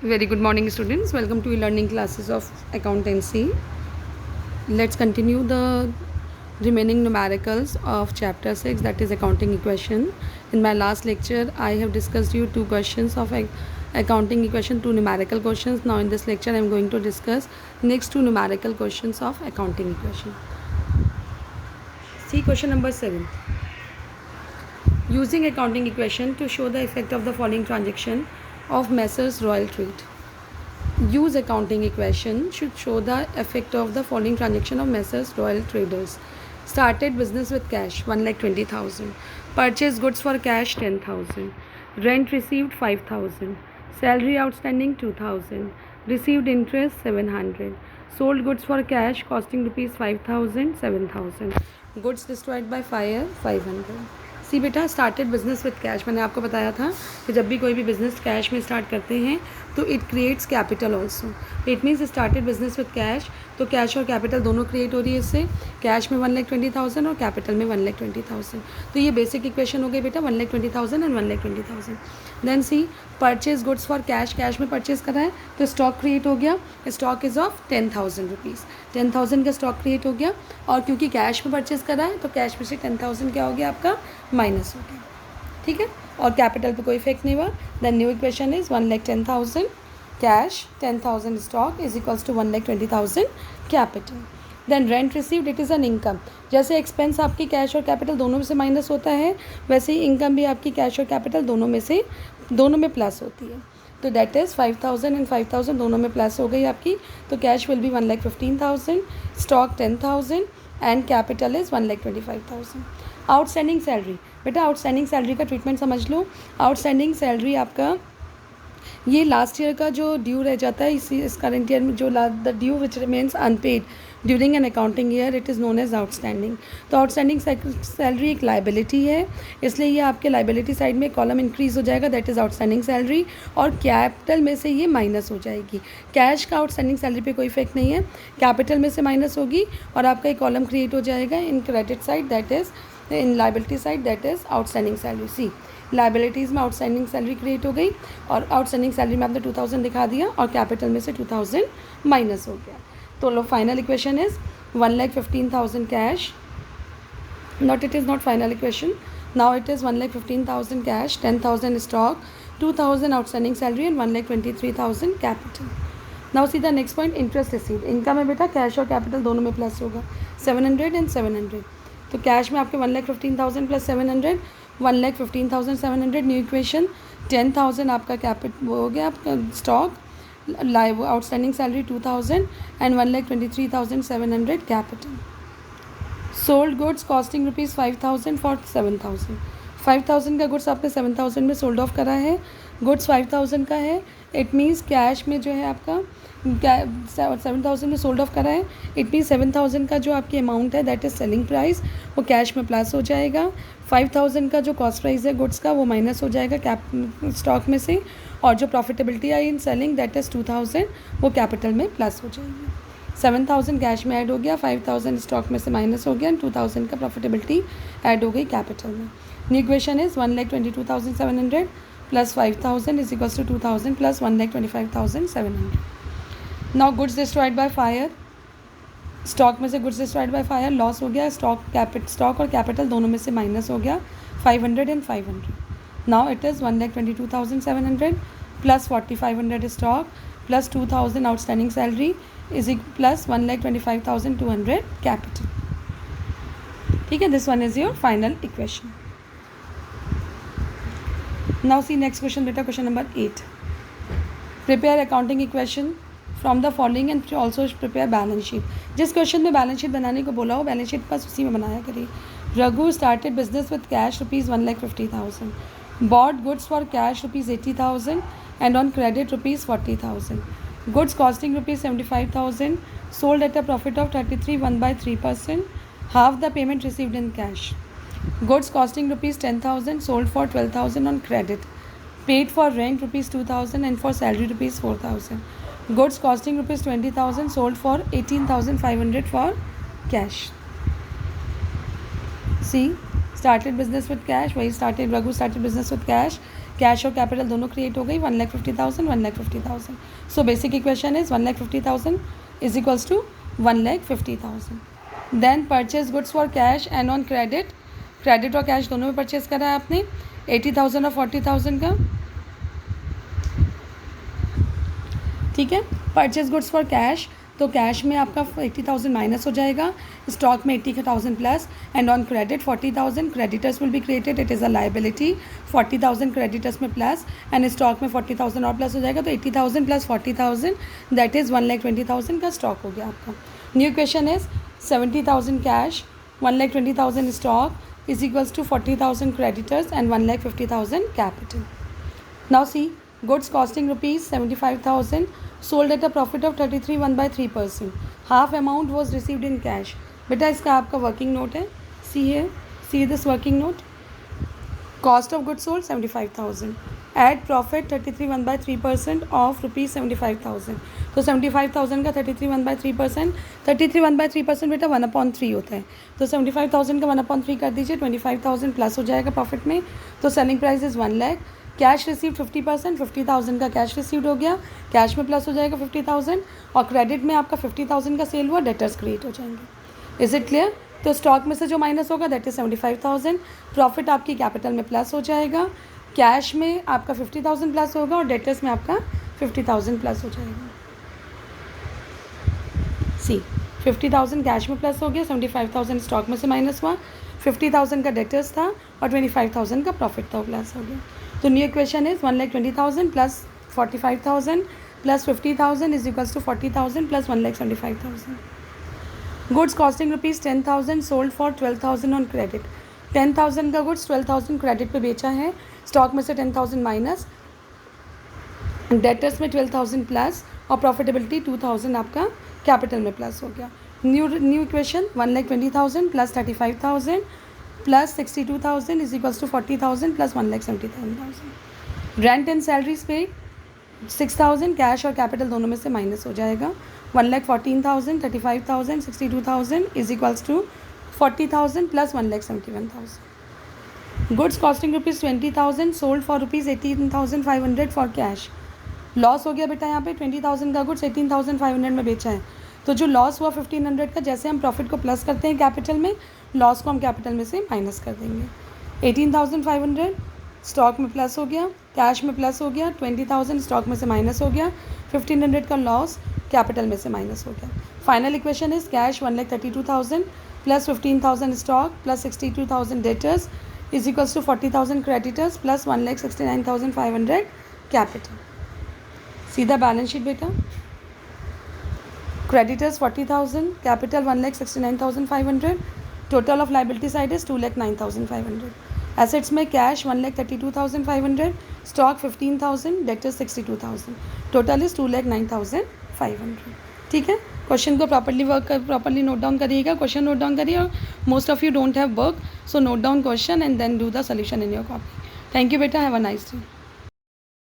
Very good morning, students. Welcome to e-learning classes of accountancy. Let's continue the remaining numericals of chapter 6, that is accounting equation. In my last lecture, I have discussed you two questions of accounting equation, two numerical questions. Now in this lecture, I am going to discuss next two numerical questions of accounting equation. See question number 7. Using accounting equation to show the effect of the following transaction of Messrs Royal Trade. Use accounting equation should show the effect of the following transaction of Messrs Royal Traders. Started business with cash 1,20,000. Purchased goods for cash 10,000. Rent received 5,000. Salary outstanding 2,000. Received interest 700. Sold goods for cash costing rupees 5,000 7,000. Goods destroyed by fire 500. सी बेटा started business with cash, मैंने आपको बताया था कि जब भी कोई भी बिजनेस कैश में स्टार्ट करते हैं तो it creates capital also. It means started business with cash, तो कैश और कैपिटल दोनों क्रिएट हो रही है इससे. कैश में 1,20,000 और कैपिटल में 1,20,000. तो ये बेसिक इक्वेशन हो गई बेटा, 1,20,000 and 1,20,000. Then see purchase goods for cash, cash में परचेज करा है तो स्टॉक क्रिएट हो गया. Stock is of 10,000 rupees. 10,000 का स्टॉक क्रिएट हो गया और क्योंकि कैश में परचेज करा है तो कैश में से 10,000 क्या हो गया आपका माइनस हो गया. ठीक है, और कैपिटल पे कोई इफेक्ट नहीं हुआ. The new equation is 1,10,000 cash, 10,000 stock is equals to 1,20,000 capital. Then rent received, it is an income. जैसे एक्सपेंस आपकी कैश और कैपिटल दोनों में से माइनस होता है, वैसे ही इनकम भी आपकी कैश और कैपिटल दोनों में प्लस होती है. तो दैट इज़ 5,000 एंड 5,000 दोनों में प्लस हो गई आपकी. तो cash will be 1,15,000, stock 10,000 and capital is 1,25,000. Outstanding salary, बेटा आउटस्टैंडिंग सैलरी का ट्रीटमेंट समझ लो. आउटस्टैंडिंग सैलरी आपका ये लास्ट ईयर का जो ड्यू रह जाता है, इस करंट ईयर में जो the due which remains unpaid during an accounting year, it is known as outstanding. तो आउटस्टैंडिंग सैलरी एक लाइबिलिटी है, इसलिए ये आपके लाइबिलिटी साइड में कॉलम इंक्रीज हो जाएगा, दैट इज़ आउटस्टैंडिंग सैलरी, और कैपिटल में से ये माइनस हो जाएगी. कैश का आउटस्टैंडिंग सैलरी पे कोई इफेक्ट नहीं है, कैपिटल में से माइनस होगी और आपका एक कॉलम क्रिएट हो जाएगा in credit side, that is in liability side, that is outstanding salary. See liabilities में आउटस्टैंडिंग सैलरी क्रिएट हो गई और आउटस्टैंडिंग सैलरी में आपने 2,000 दिखा दिया और कैपिटल में से 2,000 माइनस हो गया. तो लो final equation is 1,15,000 cash. Not, it is not final equation. Now it is 1,15,000 cash, 10,000 stock, 2,000 outstanding salary and 1,23,000 capital. Now see the next point, interest received. Income है बेटा, कैश और कैपिटल दोनों में प्लस होगा, 700 एंड 700. तो cash में आपके 1,15,000 plus 700, 1,15,700 new equation. 10,000 आपका कैपिटल हो गया आपका stock, live outstanding salary 2,000 and 1,23,700 capital. Sold goods costing rupees 5,000 for 7,000. 5,000 का गुड्स आपने 7,000 में सोल्ड ऑफ करा है. गुड्स 5,000 का है, इट मीन्स कैश में जो है आपका 7,000 में सोल्ड ऑफ करा है. इट मीन्स 7,000 का जो आपकी अमाउंट है दैट इज़ सेलिंग प्राइस, वो कैश में प्लस हो जाएगा. 5,000 का जो कॉस्ट प्राइस है गुड्स का वो माइनस हो जाएगा स्टॉक में से, और जो profitability I in selling that is 2,000 वो कैपिटल में प्लस हो जाएगी. 7,000 कैश में ऐड हो गया, 5,000 स्टॉक में से माइनस हो गया एंड 2,000 का प्रॉफिटेबिलिटी ऐड हो गई कैपिटल में. New equation is 1,22,700 plus 5,000 is equals to 2,000 plus 1,25,700. Now goods destroyed by fire, stock में से goods destroyed by fire loss हो गया. स्टॉक और कैपिटल दोनों में से माइनस हो गया, 500 and 500. Now it is 1,22,700 plus 4,500 stock plus 2,000 outstanding salary is plus 1,25,200 capital. ठीक है, this one is your final equation. Now see next question बेटा, question number 8. Prepare accounting equation from the following and also prepare balance sheet. जिस question में balance sheet बनाने को बोला हो, balance sheet बस उसी में बनाया करिए. Raghu started business with cash rupees 1,50,000. Bought goods for cash rupees 80,000 and on credit rupees 40,000. Goods costing rupees 75,000, sold at a profit of 33 1/3%, half the payment received in cash. Goods costing rupees 10,000, sold for 12,000 on credit. Paid for rent rupees 2,000 and for salary rupees 4,000. Goods costing rupees 20,000, sold for 18,500 for cash. See, started business with cash. Raghu started business with cash. Cash और capital दोनों create हो गई, 1,50,000 1,50,000. So basic equation is 1,50,000 is equals to 1,50,000. Then purchase goods for cash and on credit. Credit और cash दोनों में purchase करा है आपने 80,000 और 40,000 का. ठीक है, परचेज गुड्स फॉर कैश, तो कैश में आपका 80,000 माइनस हो जाएगा, स्टॉक में 80,000 plus, and on credit 40,000. Creditors will be created, it is a liability. 40,000 creditors में प्लस एंड स्टॉक में 40,000 और प्लस हो जाएगा, तो 80,000 प्लस 40,000 दैट इज़ 1,20,000 का स्टॉक हो गया आपका. New question is 70,000 cash, 1,20,000 stock is equals to 40,000 creditors and 1,50,000 capital. Now see, goods costing rupees 75,000 sold at a profit of 33.1/3%. Half amount was received in cash. बेटा इसका आपका working note है, see here, see this working note. Cost of goods sold 75,000. Add profit 33.1/3% of rupees 75,000. तो 75,000 का 33.1/3%, 33.1/3% बेटा 1/3 होता है, तो 75,000 का 1/3 कर दीजिए, 25,000 प्लस हो जाएगा प्रॉफिट में. तो selling price is 1 lakh. Cash receive 50%, 50,000 का कैश रिसीव्ड हो गया, कैश में प्लस हो जाएगा 50,000, और क्रेडिट में आपका 50,000 का सेल हुआ, डेटर्स क्रिएट हो जाएंगे. Is it clear? तो स्टॉक में से जो माइनस होगा दैट इज़ 75,000. प्रॉफिट आपकी कैपिटल में प्लस हो जाएगा, कैश में आपका 50,000 प्लस होगा, और डेटर्स में आपका 50,000 प्लस हो जाएगा. सी 50,000 कैश में प्लस हो गया, 75,000 स्टॉक में से माइनस हुआ, 50,000 का डेटर्स था, और 25,000 का प्रॉफिट था, प्लस हो गया. तो new equation is 1,20,000 plus 45,000 plus 50,000 is equals to 40,000 plus 1,75,000. Goods costing rupees 10,000 sold for 12,000 on credit. 10,000 का गुड्स 12,000 क्रेडिट पे बेचा है, स्टॉक में से 10,000 माइनस, डेटर्स में 12,000 प्लस, और प्रॉफिटेबिलिटी 2,000 आपका कैपिटल में प्लस हो गया. New equation 1,20,000 plus 35,000 plus 62,000 is equals to 40,000 plus 1,77,000. Rent and salaries pay 6,000, cash और कैपिटल दोनों में से माइनस हो जाएगा, 1,14,000, 35,000, 62,000 is equals to 40,000 plus 1,71,000. Goods costing rupees 20,000 sold for rupees 18,500 for cash. Loss हो गया बेटा यहाँ पे, 20,000 का गुड्स 18,500 में बेचा है, तो जो लॉस हुआ 1,500 का, जैसे हम प्रॉफिट को प्लस करते हैं कैपिटल में, लॉस को हम कैपिटल में से माइनस कर देंगे. 18,500 स्टॉक में प्लस हो गया, कैश में प्लस हो गया, 20,000 स्टॉक में से माइनस हो गया, 1,500 का लॉस कैपिटल में से माइनस हो गया. Final equation is cash 1,32,000 plus 15,000 stock plus 62,000 debtors is equals to 40,000 creditors plus 1,69,500 capital. सीधा बैलेंस शीट बेटा, creditors 40,000, capital 1,69,500, total of liability side is 2,09,500. Assets में cash 1,32,500, stock 15,000, debtors 62,000, total is 2,09,500. ठीक है, question को properly note down करिएगा, question note down करिए, और most of you don't have work, so note down question and then do the solution in your copy. Thank you बेटा, have a nice day.